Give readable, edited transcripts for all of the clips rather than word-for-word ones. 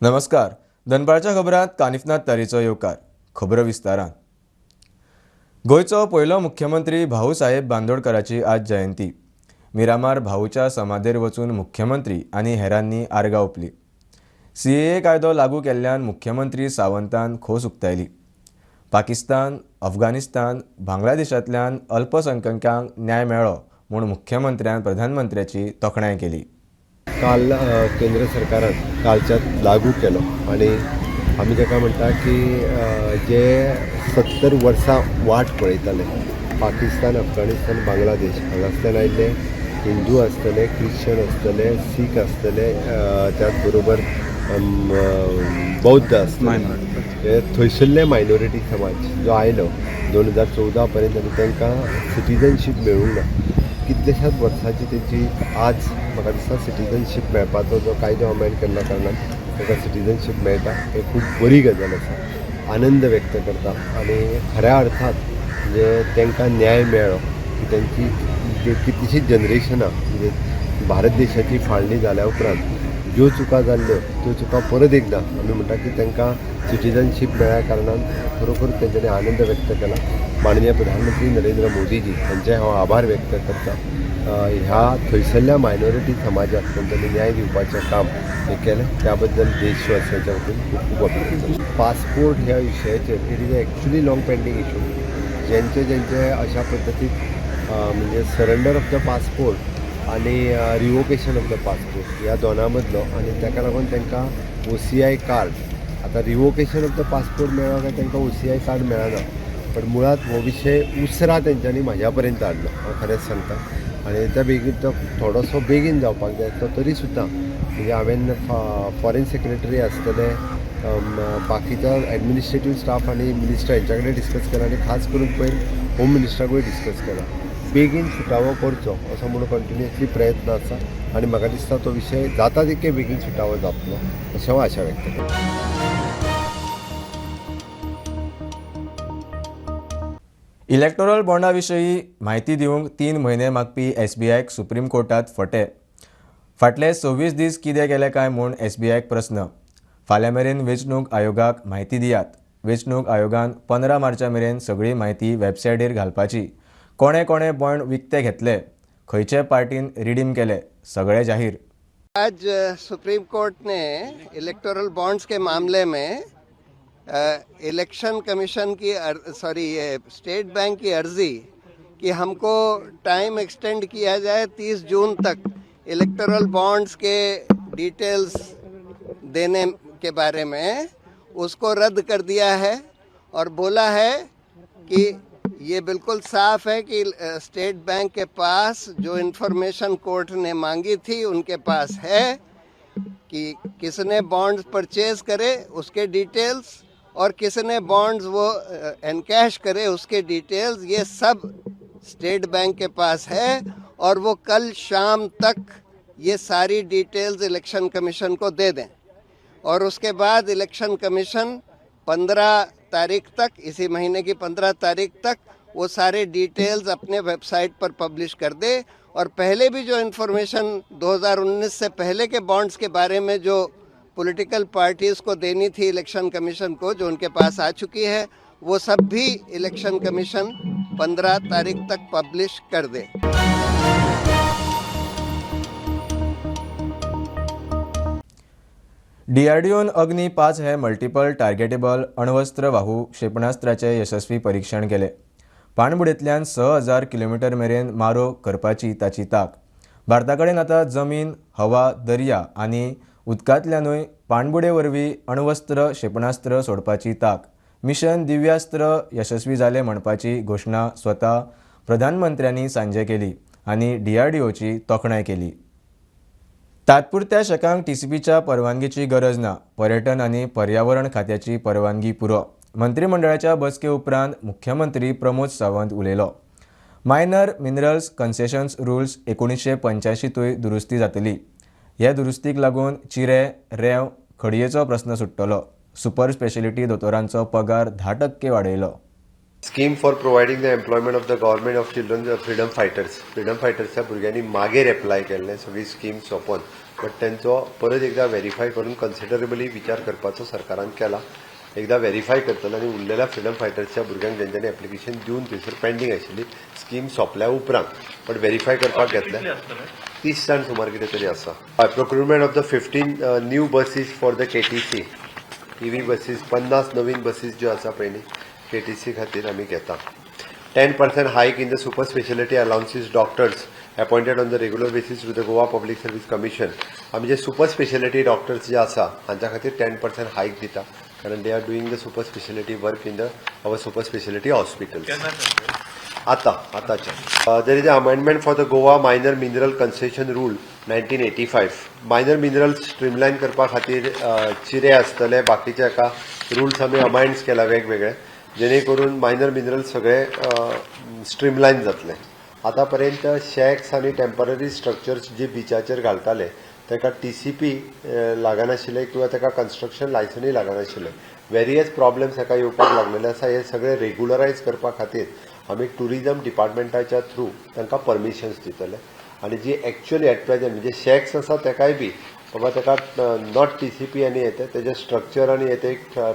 नमस्कार. दनपारच्या खबरांत कानिफनाथ तारीचो येवकार. खबर विस्तारान. गोयचो पयलो मुख्यमंत्री भाऊसाहेब बांदोडकराची आज जयंती. मिरामार भाऊच्या समाधेर वचून मुख्यमंत्री आनी हेरांनी आर्गां ओंपली. CAA कायदो लागू केल्ल्यान मुख्यमंत्री सावंतान खोस उक्तायली. पाकिस्तान, अफगाणिस्तान, बांगलादेशांतल्यान अल्पसंख्यांकांक न्याय मेळ्ळो म्हूण मुख्यमंत्र्यान प्रधानमंत्र्याची तोखणाय केली. काल केंद्र सरकारान कालच्यात लागू केलो आणि आमी ताका म्हणटा की जे 70 वर्सां वाट पळयताले पाकिस्तान, अफगाणिस्तान, बांगलादेश हांगासल्यान आयिल्ले हिंदू आसतले, ख्रिश्चन आसतले, सीख आसतले, त्याच बरोबर बौद्ध आसतले, हे थंयसरले मायनॉरिटी समाज जो आयलो 2014 पर्यंत आनी तांकां सिटीजनशीप मेळूंक ना. कितलेशाच वर्सांची तेंची आज म्हाका दिसता सिटीजनशीप मेळपाचो जो कायदो अमेंड केल्ल्या कारणान ताका सिटीजनशीप मेळटा. हे खूब बरी गजाल आसा, आनंद व्यक्त करता आनी खऱ्या अर्थान म्हणजे तांकां न्याय मेळ्ळो की तेंची कितलीशींच जनरेशनां म्हणजे भारत देशाची फाळणी जाल्या उपरांत ज्यो चुका जाल्ल्यो त्यो चुका परत एकदां आमी म्हणटा की तांकां सिटीजनशीप मेळ्ळ्या कारणान खरोखर तेंच्यांनी आनंद व्यक्त केला. माननीय प्रधानमंत्री नरेंद्र मोदीजी हांचे हांव आभार व्यक्त करता. ह्या थंयसरल्या मायनॉरिटी समाजाक तेंच्यांनी न्याय दिवपाचें काम हें केलें, त्या बद्दल देशवासियांच्या वतीन खूब खूब अभिनंदन. पासपोर्ट ह्या विशयाचेर it is actually long pending issue. जेंचे अशा पद्दतीन म्हणजे सरेंडर ऑफ द पासपोर्ट आनी रिवोकेशन ऑफ द पासपोर्ट ह्या दोनां मदलो आनी ताका लागून तांकां OCI कार्ड, आतां रिवोकेशन ऑफ द पासपोर्ट मेळ्ळो काय तांकां OCI कार्ड मेळना. पण मुळात हो विशय उसरा तेंच्यांनी म्हाज्या पर्यंत हाडलो, हांव खरेंच सांगता. आनी त्या बेगीन तो थोडोसो बेगीन जावपाक जाय तो तरी सुद्दां म्हणजे हांवें फॉरेन सेक्रेटरी आसतले, बाकीच्या एडमिनिस्ट्रेटीव स्टाफ आनी मिनिस्टर हेंच्या कडेन डिस्कस केला आनी खास करून पयर होम मिनिस्टराकूय डिस्कस केला. बेगीन सुटावो करचो असो म्हणून कंटिन्युअसली प्रयत्न आसा आनी म्हाका दिसता तो विशय जाता तितके बेगीन सुटावो जातलो अशें हांव आशा व्यक्त करतां. इलेक्टोरल बॉन्डा विशयी म्हायती दिवंक 3 म्हयने मागपी SBIक सुप्रीम कोर्टात फटे. फाटले 26 दीस कितें केले काय म्हूण SBIक प्रस्न. फाल्यां मेरेन वेंचणूक आयोगाक म्हायती दियात. वेंचणूक आयोगान 15 मार्चा मेरेन सगळी म्हायती वेबसायटीर घालपाची. कोणे कोणे बॉन्ड विकते घेतले, खंयचे पार्टीन रिडीम केले, सगळे जाहीर. आज सुप्रीम कोर्ट ने इलेक्टोरल बॉन्ड्स के मामले में इलेक्शन कमीशन की स्टेट बैंक की अर्जी कि हमको टाइम एक्सटेंड किया जाए 30 जून तक इलेक्टोरल बॉन्ड्स के डिटेल्स देने के बारे में, उसको रद्द कर दिया है और बोला है कि ये बिल्कुल साफ है कि स्टेट बैंक के पास जो इन्फॉर्मेशन कोर्ट ने मांगी थी उनके पास है कि किसने बॉन्ड्स परचेज करे उसके डिटेल्स और किसने बॉन्ड्स वो एनकैश करे उसके डिटेल्स, ये सब स्टेट बैंक के पास है और वो कल शाम तक ये सारी डिटेल्स इलेक्शन कमीशन को दे दें. और उसके बाद इलेक्शन कमीशन 15 तारीख तक, इसी महीने की 15 तारीख तक वो सारे डिटेल्स अपने वेबसाइट पर पब्लिश कर दे. और पहले भी जो इन्फॉर्मेशन 2019 से पहले के बॉन्ड्स के बारे में जो पॉलिटिकल पार्टीज़ को देनी थी इलेक्शन कमीशन को, जो उनके पास आ चुकी है, वो सब भी इलेक्शन कमीशन 15 तारीख तक पब्लिश कर दे. DRDOन अग्नि 5 हे मल्टिपल टार्गेटेबल अण्वस्त्र वाहू क्षेपणास्त्राचे यशस्वी परीक्षण केले. पाणबुडेंतल्यान 6000 किलोमीटर मेरेन मारो करपाची ताची ताक. भारता कडेन आतां जमीन, हवा, दर्या आनी उदकांतल्यानूय पाणबुडे वरवीं अण्वस्त्र क्षेपणास्त्र सोडपाची ताक. मिशन दिव्यास्त्र यशस्वी जालें म्हणपाची घोशणा स्वता प्रधानमंत्र्यांनी सांजे केली आनी DRDOची तोखणाय केली. तात्पुरत्या शेकांक TCPच्या परवानगीची गरज ना. पर्यटन आनी पर्यावरण खात्याची परवानगी पुरो. मंत्रिमंडळाच्या बसके उपरांत मुख्यमंत्री प्रमोद सावंत उलयलो. मायनर मिनरल्स कन्सेशन्स रुल्स 1985 दुरुस्ती जातली. ह्या दुरुस्तीक लागून चिरे, रेंव, खडयेचो प्रस्न सुट्टलो. सुपर स्पेशलिटी दोतोरांचो पगार 10% वाडयलो. Scheme for providing the employment of the government of children freedom फायटर्सच्या भुरग्यांनी मागीर एप्लाय केल्लें सगळी स्कीम सोंपोवन बट तेंचो परत एकदा व्हेरीफाय करून कन्सिडरेबली विचार करपाचो सरकारान केला. एकदा व्हेरीफाय करतलो आनी उरलेल्या फ्रीडम फायटर्सच्या भुरग्यांक जेंच्यांनी एप्लिकेशन दिवन थंयसर पेंडींग आशिल्ली स्कीम सोंपल्या उपरांत बट व्हेरीफाय करपाक घेतले 30 जाण सुमार कितें तरी आसा. Procurement of the 15 new buses for the KTC EV buses 50 Naveen buses ज्यो आसा पळय न्ही KTC खातीर आमी घेता. 10% hike in the super speciality allowances doctors appointed on the regular basis to the Goa public service commission. आमी जे सुपर स्पेशलिटी डॉक्टर्स जे आसा हांच्या खातीर 10% हायक दिता कारण they are doing the super speciality work in the our super speciality hospitals. आताच्या there is a amendment for the Goa minor mineral concession rule 1985. Minor mineral streamline करपा खातीर चिरे आसतले बाकीचे एका रुल्स आमी अमेंड्स केला वेगवेगळे जेणे करून मायनर मिनरल सगळे स्ट्रीमलायन जातले. आतां पर्यंत शॅक्स आनी टेम्पररी स्ट्रक्चर्स जे बिचाचेर घालताले ताका TCP लागनाशिल्ले किंवा ताका कन्स्ट्रक्शन लायसनूय लागनाशिल्ले. वेरियस प्रॉब्लेम्स हाका येवपाक लागलेले आसा. हे सगळे रेग्युलरायज करपा खातीर आमी टुरिजम डिपार्टमेंटाच्या थ्रू तांकां परमिशन्स दितले आनी जी एक्चुअली एट प्रेझेंट म्हणजे शॅक्स आसा ताकाय बी बाबा ताका नॉट TCP आनी येते तेजे स्ट्रक्चर आनी येते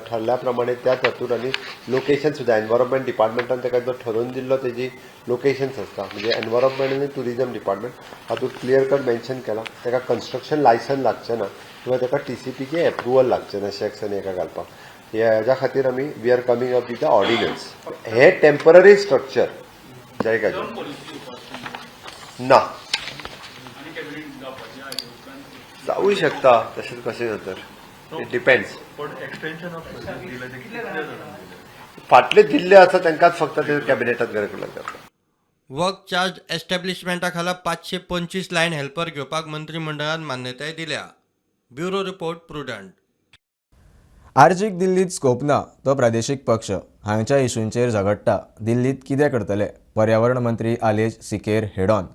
ठरल्या प्रमाणे त्याच हातूंत आनी लोकेशन सुद्दां एनवायरमेंट डिपार्टमेंटान ताका जो ठरोवन दिल्लो तेजी लोकेशन्स आसता म्हणजे एनवायरमेंट आनी टुरिजम डिपार्टमेंट हातूंत क्लियर कट मेन्शन केला ताका कन्स्ट्रक्शन लायसन लागचें ना किंवा ताका TCPचें एप्रुवल लागचें ना शॅक्स आनी हाका घालपाक. हेज्या खातीर आमी we are coming up with the ordinance. हे टेम्पररी स्ट्रक्चर जायकाचे ना जावूय शकता तशेंच कशें जाता इट डिपेंड्स. फाटले दिल्ले आसा तांकांच फक्त ते कॅबिनेटांत रेग्युलर करता. वर्क चार्ज एस्टॅब्लिशमेंटा खाला 525 लायन हेल्पर घेवपाक मंत्रिमंडळान मान्यताय दिल्या. Bureau report prudent. आर्जीक दिल्लीत स्कोप ना तो प्रादेशीक पक्ष हांच्या इशूंचेर झगडटा. दिल्लीत कितें करतले? पर्यावरण मंत्री आलेश सिकेर हेड ऑन.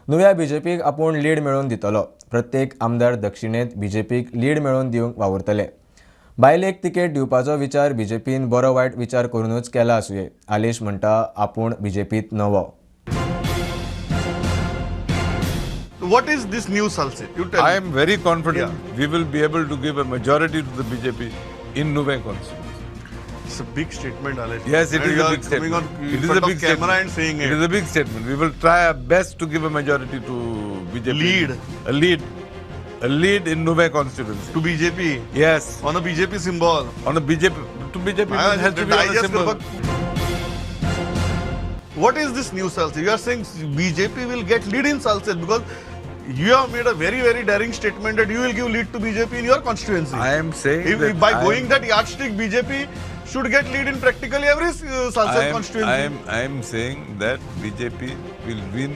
नव्या BJPक आपूण लीड मेळोवन दितलो. प्रत्येक आमदार दक्षिणेंत BJPक लीड मेळोवन दिवंक वावुरतले. बायलेक तिकेट दिवपाचो विचार BJPन बरो वायट विचार करूनच केला आसुये. आलेश म्हणटा आपूण BJPत नवो. What is this new Salsit? You tell I me. am very confident we will be able to give a majority to the BJP in Nuve constituency. It's a big statement, Alex. Yes, it And is you a are big coming statement. on It is front a of big camera statement. and saying It is a big statement. We will try our best to give a majority to BJP. Lead. A lead in Nuve constituency. to BJP Yes, on a BJP symbol. on a BJP. To BJP I it has to be on a digest symbol. What is this new Salsit? You are saying BJP will get lead in Salsit because you have made a very, very daring statement that you will give lead to BJP in your constituency. I am saying If that by I going am, that yardstick, BJP should get lead in practically every Salsit constituency. I am saying that BJP will win.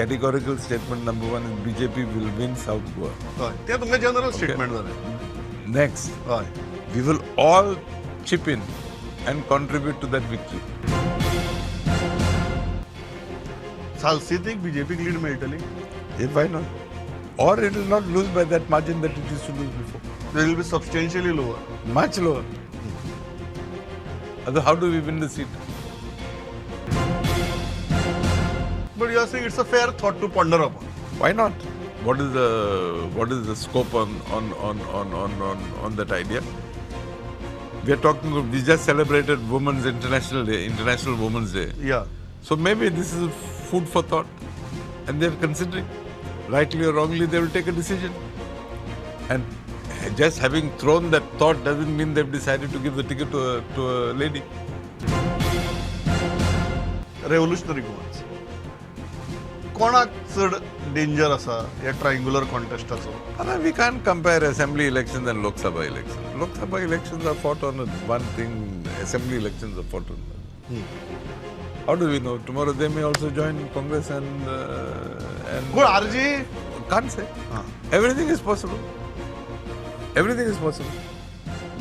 Categorical statement number 1 is BJP will win South Goa. ते तुमचे general statement झाले. Next, हय. we will all chip in and contribute to that victory. सालसेतीक बीजेपीक lead मेळटली. If why not? Or it will not lose by that margin that it used to lose before. They will be substantially lower. Much lower. Otherwise, how do we win the seat? But you are saying it's a fair thought to ponder upon. Why not? What is the scope on that idea? We are talking. We just celebrated Women's International Day, International Women's Day. Yeah. So maybe this is food for thought, and they are considering. Rightly or wrongly, they will take a decision. And just having thrown that thought doesn't mean they've decided to give the ticket to a lady. Revolutionary movements. कोणाक चड danger आसा या triangular कॉन्टेस्टाचो? We can't compare assembly elections and Lok Sabha elections. Lok Sabha elections are fought on one thing. Assembly elections are fought on another. How do we know? Tomorrow they may also join Congress and But RG can't say. Everything is possible. Everything is possible.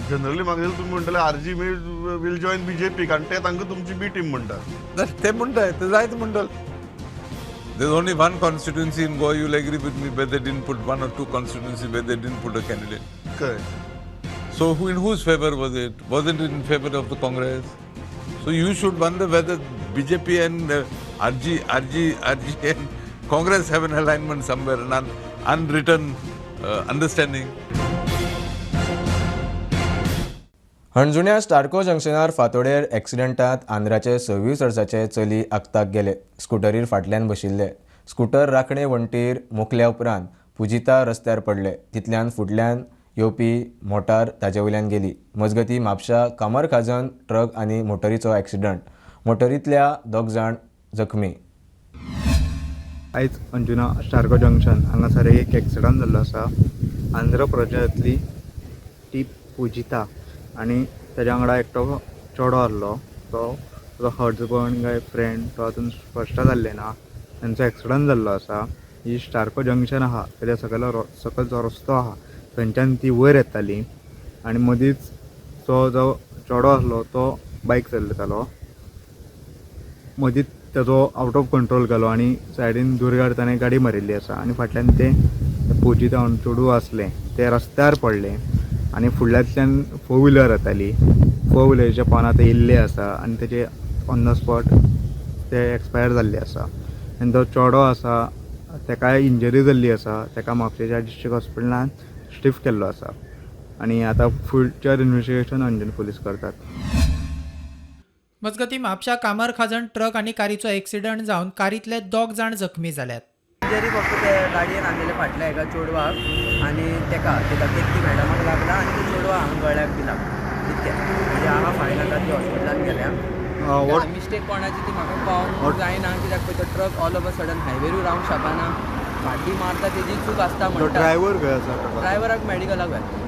Generally मागील तुम्ही म्हणटले RG will join BJP कारण ते तांकां तुमची बी team म्हणटात. That ते म्हणटाय ते जायत म्हणटाल. There's only one constituency in Goa, you'll agree with me, where they didn't put one or two constituencies where they didn't put a candidate. Correct. So in whose favor was it? Wasn't it in favor of the Congress? So you should wonder whether BJP and RG and Congress have an alignment somewhere, an unwritten understanding. हणजुण्या स्टार्को जंक्शनार फातोडेर एक्सिडेंटात आंध्राचे 26 वर्साचे चली आगताक गेले. स्कुटरीर फाटल्यान बशिल्ले. Scooter राखणे वणटीर मुखल्या उपरांत पुजिता रस्त्यार पडले. तितल्यान फुडल्यान येवपी मोटार ताजे वयल्यान गेली. मजगती म्हापशा कामरखाजन ट्रक आनी मोटरीचो एक्सिडंट. मोटरींतल्या 2 जाण जखमी. आयज अंजुना स्टार्को जंक्शन हांगासर एक एक्सिडंट जाल्लो आसा. आंध्र प्रदेशांतली ती पुजिता आनी ताज्या वांगडा एकटो चेडो आसलो. तो हजबंड काय फ्रेंड तो अजून स्पश्ट जाल्लें ना. तांचो एक्सिडंट जाल्लो आसा. ही स्टार्को जंक्शन आहा ताज्या सकयल जो रस्तो आहा थंयच्यान ती वयर येताली आनी मदींच तो जो चेडो आसलो तो बायक चलयतालो. मदींच ताजो आउट ऑफ कंट्रोल गेलो आनी सायडीन दुरगाड ताणें गाडी मारिल्ली आसा आनी फाटल्यान ते पुजिता चेडू आसलें ते रस्त्यार पडले आनी फुडल्यांतल्यान 4 व्हिलर येताली. 4 व्हिलरीच्या पोंदा ते इल्ले आसा आनी तेजे ऑन द स्पॉट ते एक्सपायर जाल्ले आसा. आनी तो चेडो आसा ताकाय इंजरी जाल्ली आसा. ताका म्हापशेच्या डिस्ट्रिक्ट हॉस्पिटलान शिफ्ट केल्लो आसा आनी आतां फ्युचर इन्व्हेस्टिगेशन अंजन पुलीस करतात. मजगती म्हापशा कामरखाजन ट्रक आनी कारीचो एक्सिडंट जावन कारींतले 2 जाण जखमी जाल्यात. इंजरी फक्त ते गाडयेन आसलेले फाटल्या एका चेडवाक आनी तेका तेकी मॅडमाक लागला आनी ते चेडवा हांगा गळ्याक बी लागला. इतकें म्हणजे हांगा फायन आतां ती हॉस्पिटलान गेल्या. मिस्टेक कोणाची ती म्हाका पावूंक जायना कित्याक पळय तो truck all of a sudden हायवेरूय रावंक शकना. फाटी मारता तेजी चूक आसता म्हणटा. ड्रायव्हर खंय आसा? ड्रायव्हराक मॅडिकलाक घातली.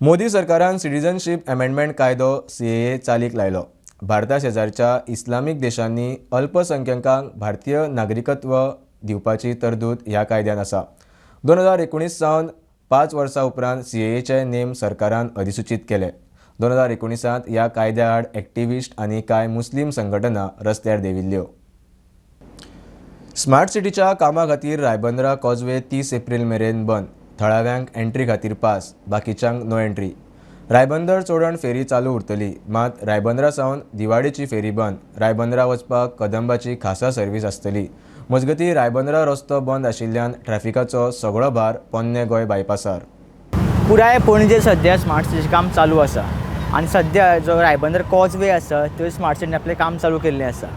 मोदी सरकारान सिटिझनशीप अमेंडमेंट कायदो CAA चालीक लायलो. भारता शेजारच्या इस्लामीक देशांनी अल्पसंख्यकांक भारतीय नागरिकत्व दिवपाची तरतूद ह्या कायद्यान आसा. 2019 सावन 5 वर्सां उपरांत CAAचे नेम सरकारान अधिसूचीत केले. 2019 ह्या कायद्या आड एक्टिविस्ट आनी कांय मुस्लीम संघटना रस्त्यार देविल्ल्यो. स्मार्ट सिटीच्या कामा खातीर रायबंदरा कॉजवे 30 एप्रिल मेरेन बंद. थळाव्यांक एंट्री खातीर पास, बाकीच्यांक no entry. Raibandar Chodan ferry चालू उरतली, मात रायबंदरा सावन दिवाडेची फेरी बंद. रायबंदरा वचपाक कदंबाची खासा सर्वीस आसतली. मजगती रायबंदरा रस्तो बंद आशिल्ल्यान ट्रॅफिकाचो सगळो भार पोन्ने गोंय बायपासार. पुराय पणजे सध्या स्मार्ट सिटीचें काम चालू आसा आनी सध्या जो रायबंदर कॉजवे आसा थंय स्मार्ट सिटीन आपलें काम चालू केल्लें आसा.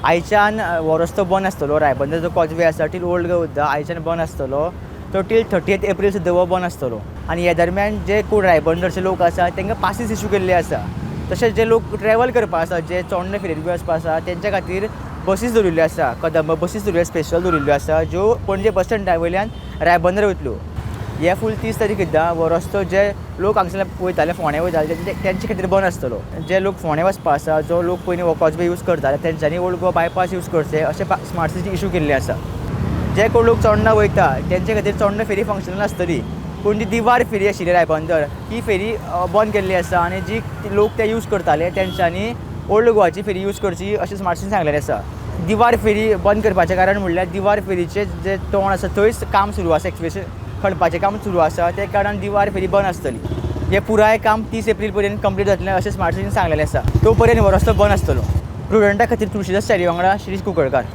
आयच्यान हो रस्तो बंद आसतलो. रायबंदर जो कॉजवे आसा टील ओल्ड गोवा सुद्दां आयच्यान बंद आसतलो. तो टील 30 एप्रील सुद्दां हो बंद आसतलो. आनी ह्या दरम्यान जे कोण रायबंदरचे लोक आसा तांकां पासीस इश्यू केल्ले आसा. तशेंच जे लोक ट्रॅवल करपा आसा जे चोडणे फेरीर बी वचपा आसा तेंच्या खातीर बसीस दवरिल्ल्यो आसा. कदंबा बसीस दवरिल्ल्यो स्पेशल दवरिल्ल्यो आसा ज्यो पणजे बस स्टँडा वयल्यान रायबंदर वयतल्यो. हे फूल 30 तारीख सुद्दां हो रस्तो जे लोक हांगसरल्यान वयताले फोंड्या वयताले तेंचे खातीर बंद आसतलो. जे लोक फोंड्या वचपा आसा जो लोक पयलीं हो कॉजवे यूज करताले तेंच्यांनी ओल्ड गोवा बायपास यूज करचे अशें स्मार्ट सिटी इश्यू केल्ले आसा. जे कोण लोक चोडणा वयता तेंचे खातीर चोडणा फेरी फंक्शनल आसतली. पूण जी दिवार फेरी आशिल्ली रायबंदर ही फेरी बंद केल्ली आसा आनी जी लोक ते यूज करताले तेंच्यांनी ओल्ड गोवाची फेरी यूज करची अशें स्मार्ट सिटीन सांगलेलें आसा. दिवार फेरी बंद करपाचें कारण म्हणल्यार दिवार फेरीचें जे तोंड आसा थंयच काम सुरू आसा. एक्सप्रेशन खणपाचें काम सुरू आसा ते कारणान दिवार फेरी बंद आसतली. हें पुराय काम 30 एप्रील पर्यंत कंप्लीट जातलें अशें स्मार्ट सिटीन सांगलेलें आसा. तो पर्यंत हो रस्तो बंद आसतलो. स्टुडंटा खातीर तुळशीदास चारी वांगडा श्री कुंकळकार.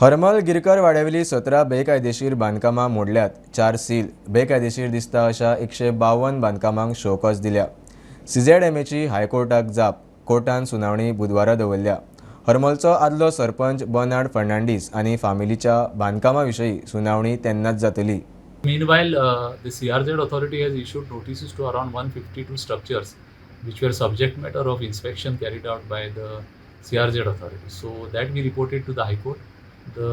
हरमल गिरकर वाड्यावेली 17 बेकायदेशीर बांदकामां मोडल्यात. 4 सील. बेकायदेशीर दिसता अशा 152 बांदकामांक शोकॉज दिल्या. CZMAची हायकोर्टाक जाप. कोर्टान सुनावणी बुधवारा दवरल्या. हरमलचो आदलो सरपंच बर्नार्ड फर्नांडीस आनी फामिलीच्या बांदकामा विशयी सुनावणी तेन्नाच जातली. Meanwhile, the CRZ authority has issued notices to around 152 structures which were subject matter of inspection carried out by the CRZ authority. So that we reported to the High Court. The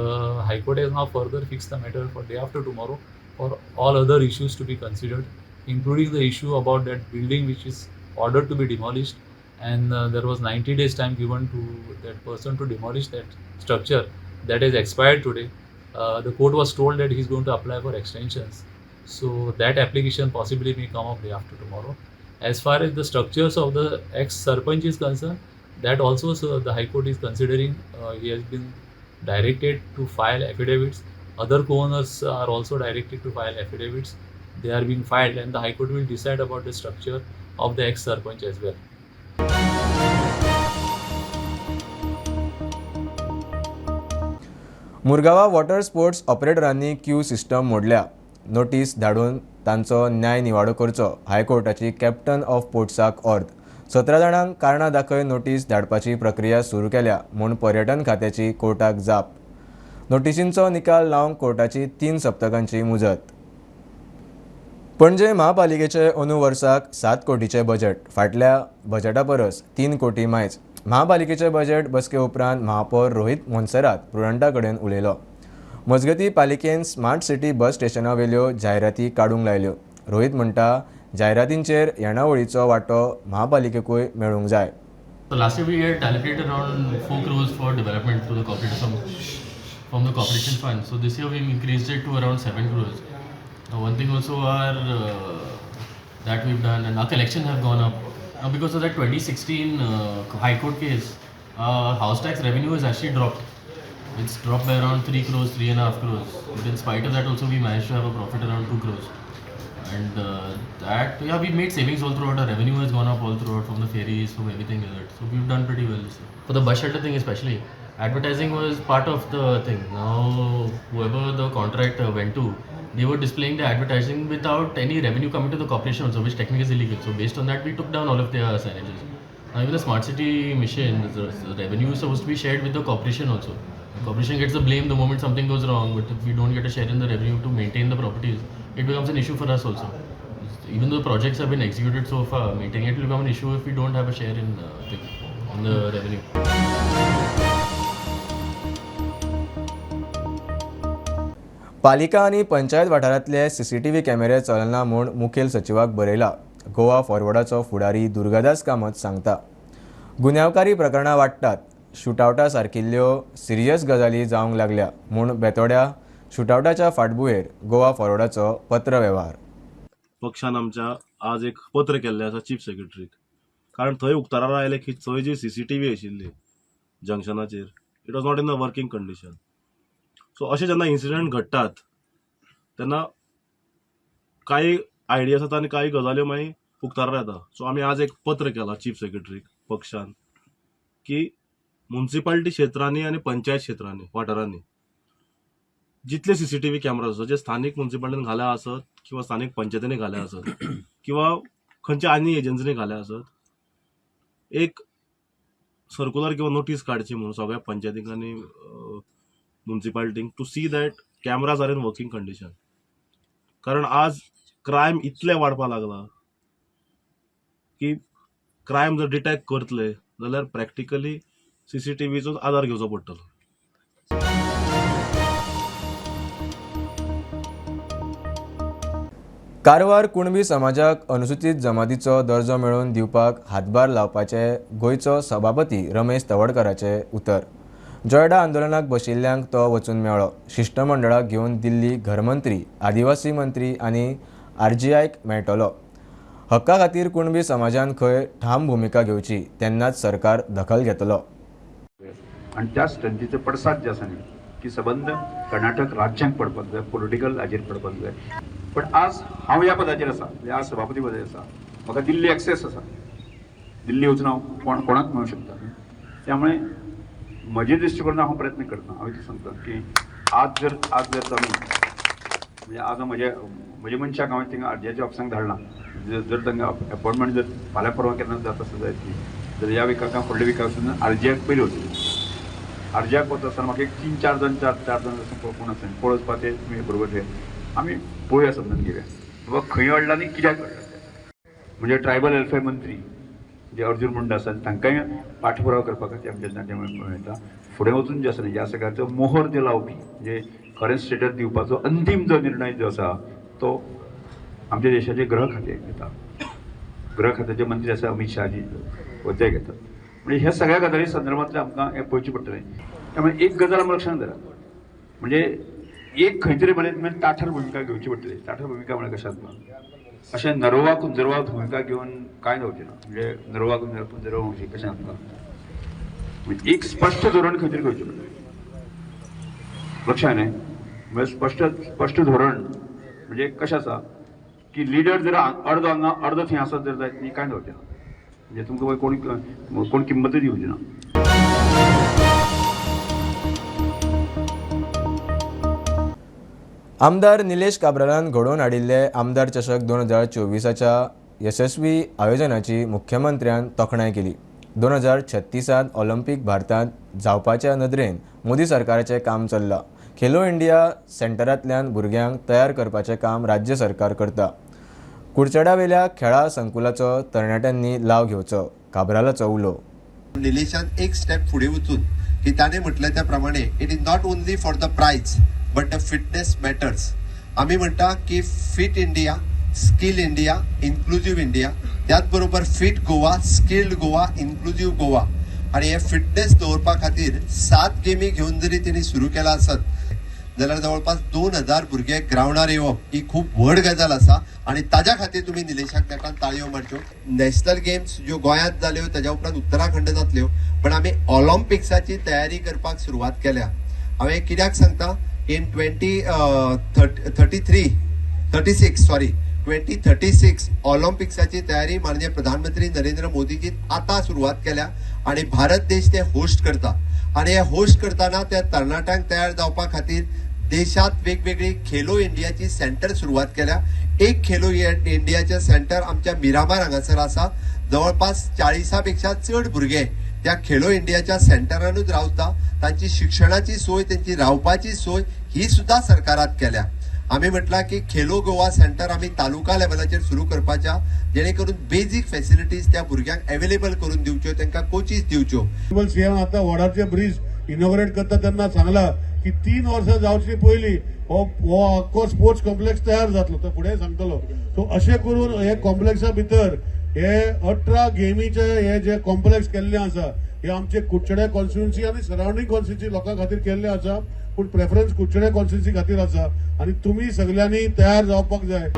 High Court has now further fixed the matter for day after tomorrow for all other issues to be considered, including the issue about that building which is ordered to be demolished, and there was 90 days time given to that person to demolish that structure that has expired today. The court was told that he is going to apply for extensions, so that application possibly may come up day after tomorrow. As far as the structures of the ex-sarpanch is concerned, that also the High Court is considering. He has been directed to file affidavits. Other co-owners are also directed to file affidavits. they are being filed, and the High Court will decide about the structure of the ex-sarpanch as well. मुरगांवा water sports ऑपरेटरांनी queue system मोडल्या. Notice धाडून तांचो न्याय निवाडो करचो हायकोर्टाची captain of पोर्ट्साक अर्द. 17 जाणांक कारणां दाखय नोटीस धाडपाची प्रक्रिया सुरू केल्या म्हूण पर्यटन खात्याची कोर्टाक जाप. नोटीसींचो निकाल लावंक कोर्टाची 3 सप्तकांची मुजत. पणजे महापालिकेचे अंदू वर्साक 7 कोटीचे बजेट. फाटल्या बजेटा परस 3 कोटी मायज. महापालिकेचे बजेट बसके उपरांत महापौर रोहित मोन्सेरात प्रुडंटा कडेन उलयलो. मजगतीं पालिकेन स्मार्ट सिटी बस स्टेशनां वेल्यो जायराती काडूंक लायल्यो. रोहित म्हणटा जायरातींचेर येणावळीचो वांटो महापालिकेकूय मेळूंक जाय. So last year we had allocated around 4 crores for development through the corporation from the corporation fund. So this year we increased it to around 7 crores. Now one thing also that we've done, and our collections have gone up. Now because of that 2016 High Court case, house tax revenue has actually dropped. It's dropped by around 3 crores, 3.5 crores. But in spite of that also we managed to have a profit around 2 crores. And we made savings all throughout. Our revenue has gone up all throughout from the ferries, from everything like that. So we've done pretty well. For the bus shelter thing especially, advertising was part of the thing. Now whoever the contract went to, they were displaying the advertising without any revenue coming to the corporation also, which technically is illegal. So based on that, we took down all of their signages. Now even the smart city mission, the revenue is supposed to be shared with the corporation also. The corporation gets the blame the moment something goes wrong, but if we don't get a share in the revenue to maintain the properties, it becomes an issue for us also. Even though the projects have been executed so far, maintaining it will become an issue if we don't have a share in the revenue. पालिका आनी पंचायत वाठारांतले CCTV कॅमेरे चलना म्हूण मुखेल सचिवाक बरयला. गोवा फॉरवर्डाचो फुडारी दुर्गादास कामत सांगता. गुन्यांवकारी प्रकरणां वाडटात. शूटआवटा सारकिल्ल्यो सिरियस गजाली जावंक लागल्या म्हूण बेतोड्या शूटआवटाच्या फाटभुंयेर गोवा फॉरवर्डाचो पत्र वेव्हार. पक्षान आमच्या आज एक पत्र केल्लें आसा चीफ सेक्रेटरीक. कारण थंय उक्ताडार आयले की थंय जी CCTV आशिल्ली जंक्शनाचेर, it was not in the working condition. So अशें जेन्ना इन्सिडंट घडटात तेन्ना कांय आयडियाज येता आनी कांय गजाल्यो मागीर उक्ताडार येता. सो आमी आज एक पत्र केलां चीफ सेक्रेटरीक पक्षान की म्युनिसिपालिटी क्षेत्रांनी आनी पंचायत क्षेत्रांनी वाठारांनी जितले CCTV कॅमेराज आसात जे स्थानीक म्युनिसिपालिटीन घाल्या आसत किंवा स्थानीक पंचायतींनी घाल्या आसत किंवा खंयच्या आनी एजन्सीनी घाल्या आसत, एक सर्क्युलर किंवा नोटीस काडची म्हणून सगळ्या पंचायतींक आनी म्युनिसिपालिटींक to see that cameras are in working condition. कारण आज क्रायम इतले वाडपाक लागला की क्रायम जर डिटेक्ट करतले जाल्यार प्रॅक्टिकली CCTVचो आधार घेवचो पडटलो. कारवार कुणबी समाजाक अनुसूचित जमातीचो दर्जो मेळोवन दिवपाक हातभार लावपाचे गोंयचो सभापती रमेश तवडकराचे उतर. जोयडा आंदोलनाक बशिल्ल्यांक तो वचून मेळ्ळो. शिष्टमंडळाक घेवन दिल्ली घरमंत्री, आदिवासी मंत्री आनी RGIक मेळटलो. हक्का खातीर कुणबी समाजान खंय ठाम भुमिका घेवची तेन्नाच सरकार दखल घेतलो. आणि त्या स्ट्रेंथीचे पडसाद जे आसा न्ही की संबंध कर्नाटक राज्यांक पडपाक जाय, पॉलिटिकल हाजेर पडपाक जाय. पण आज हांव ह्या पदाचेर आसा, ह्या सभापती पदाचेर आसा, म्हाका दिल्ली एक्सेस आसा. दिल्ली वचून हांव कोणाक मेळूं शकता. त्यामुळे म्हजे दृश्टीकोन हांव प्रयत्न करता. हांव इतलें सांगता की आज जर आमी म्हणजे आज म्हज्या मनशाक हांवें थिंगा RGIच्या ऑफिसांक धाडलां. जर तांकां अपॉयंटमेंट जर फाल्यां परवां केन्ना जाता आसत जायत जाल्यार ह्या विकाक फुडल्या विकाक वचून RGIक पयलीं वचून RGIक वता आसतना म्हाका एक 3-4 जाण 4 जाण असो कोण आसा पळोवपाक ते तुमी बरोबर आमी पळोवया समजून घेवया बाबा खंय अडला आनी कित्याक अडला. म्हणजे ट्रायबल वेलफेअर मंत्री जे अर्जुन मुंडा आसा तांकांय पाठपुरावा करपा खातीर आमच्या नाट्यामुळे येता. फुडें वचून जे आसा न्ही ह्या सगळ्याचो मोहर जे लावपी जे खरें स्टेटस दिवपाचो अंतीम जो निर्णय जो आसा तो आमच्या देशाचे गृह खातें घेता. गृह खात्याचे मंत्री आसा अमित शाहजी व ते घेतात. म्हणजे ह्या सगळ्या गजाली संदर्भांतले आमकां हें पळोवचें पडटलें. त्यामुळे एक गजाल आमी लक्षांत धरा, म्हणजे एक खंय तरी म्हळ्यार ताठर भुमिका घेवची पडटली. ताठर भुमिका म्हळ्यार कशांत अशें नरोवा कुंजरवा भुमिका घेवन कांय जावचें ना. म्हणजे नरोवा कुंजरवा म्हणची कशें आमकां म्हणजे एक स्पश्ट धोरण खंय तरी घेवचें पडटलें. लक्षांत न्ही म्हणजे स्पश्ट धोरण म्हणजे कशें आसा की लिडर जर अर्द हांगा अर्द थंय आसत जर जायत न्ही, कांय जावचें ना. म्हणजे तुमकां कोण किंमतूच दिवची ना. आमदार निलेश काब्रालान घडोवन हाडिल्ले आमदार चषक 2024च्या यशस्वी आयोजनाची मुख्यमंत्र्यान तोखणाय केली. 2036 ऑलिंपिक भारतांत जावपाच्या नदरेन मोदी सरकाराचें काम चल्लां. खेलो इंडिया सेंटरांतल्यान भुरग्यांक तयार करपाचें काम राज्य सरकार करता. कुडचड्यावेल्या खेळा संकुलाचो तरणाट्यांनी लाव घेवचो, काब्रालाचो उलो. निलेशान एक स्टेप फुडें वचून की ताणें म्हटलें त्या प्रमाणे it is not only for the prize but the fitness matters. आमी म्हणटा की fit India, skill India, inclusive India, त्याच बरोबर fit Goa, skilled Goa, inclusive Goa. आणि हे फिटनेस दवरपा खातीर 7 गेमी घेवन जरी तेणी सुरू केला आसत जाल्यार जवळपास 2000 भुरगे ग्रावंडार येवप ही खूब व्हड गजाल आसा आणि ताज्या खातीर तुमी निलेशाक देखान ताळयो मारच्यो. नॅशनल गेम्स ज्यो गोंयांत जाल्यो ताज्या उपरांत उत्तराखंड जातल्यो, पण आमी ऑलिंपिक्साची तयारी करपाक सुरवात केल्या. हांवें कित्याक सांगता, इन 2036 ऑलिंपिक्साची तयारी माननीय प्रधानमंत्री नरेंद्र मोदीजी आता सुरवात केल्या आणि भारत देश ते होस्ट करता. आणि हे होस्ट करताना त्या तरणाट्यांक तयार जावपा खातीर देशात वेगवेगळी खेलो इंडियाची सेंटर सुरवात केल्या. एक खेलो इंडियाचे सेंटर आमच्या मिरामार हांगासर आसा. जवळपास 40 पेक्षा चड भुरगे त्या खेलो इंडियाच्या सेंटरानूच रावता. तांची शिक्षणाची सोय, त्यांची रावपाची सोय ही सुद्धा सरकारात केल्या. आम्ही म्हटला की खेलो गोवा सेंटर आम्ही तालुका लेवलाचेर सुरू करपाच्या, जेणे करून बेसिक फॅसिलिटीज त्या भुरग्यांक अवेलेबल करून दिवच्यो, तांकां कोचीस दिवच्यो. सीएम आता वडाचे ब्रिज इनॉग्रेट करता तेन्ना सांगला की 3 वर्सां जावची पयलीं हो आख्खो स्पोर्ट्स कॉम्प्लेक्स तयार जातलो, तो फुडें सांगतलो. सो अशें करून हे कॉम्प्लेक्सा भितर हे 18 गेमीचे हे जे कॉम्प्लेक्स केल्ले आसा हे आमचे कुडचड्या कॉन्स्टिट्युएन्सी आनी सराउंडिंग कॉन्स्टिट्युएन्सी लोकां खातीर केल्ले आसा, पूण प्रेफरन्स कुडचड्या कॉन्स्टिट्युएन्सी खातीर आसा. आणि तुम्ही सगळ्यांनी तयार जावपाक जाय.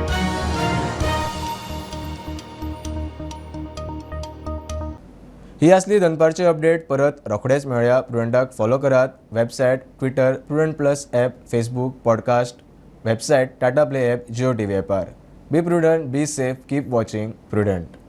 ही असली दनपारची अपडेट. परत रोखडेच मेळया. प्रुडंटाक फॉलो करात. Website, Twitter, Prudent plus app, Facebook, podcast, website, Tata Play app, Jio TV ॲपार. Be Prudent, be safe, keep watching prudent.